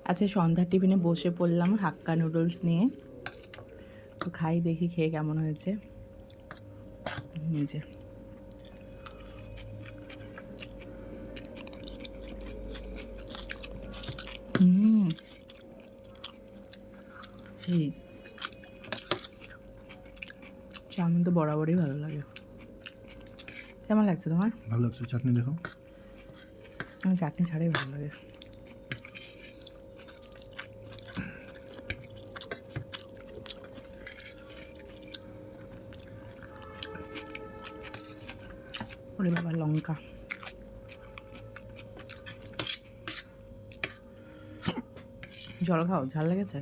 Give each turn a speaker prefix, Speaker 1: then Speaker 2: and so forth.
Speaker 1: আজকে সন্ধ্যার টিফিনে বসে পড়লাম হাক্কা নুডলস নিয়ে। তো খাই, দেখি খেয়ে কেমন হয়েছে। নিজে সেই চাউমিন তো বরাবরই ভালো লাগে। কেমন লাগছে তোমার?
Speaker 2: ভালো লাগছে। চাটনি দেখো।
Speaker 1: আমার চাটনি ছাড়াই ভালো লাগে। ওরে বাবা, লঙ্কা। জল খাও, ঝাল লেগেছে?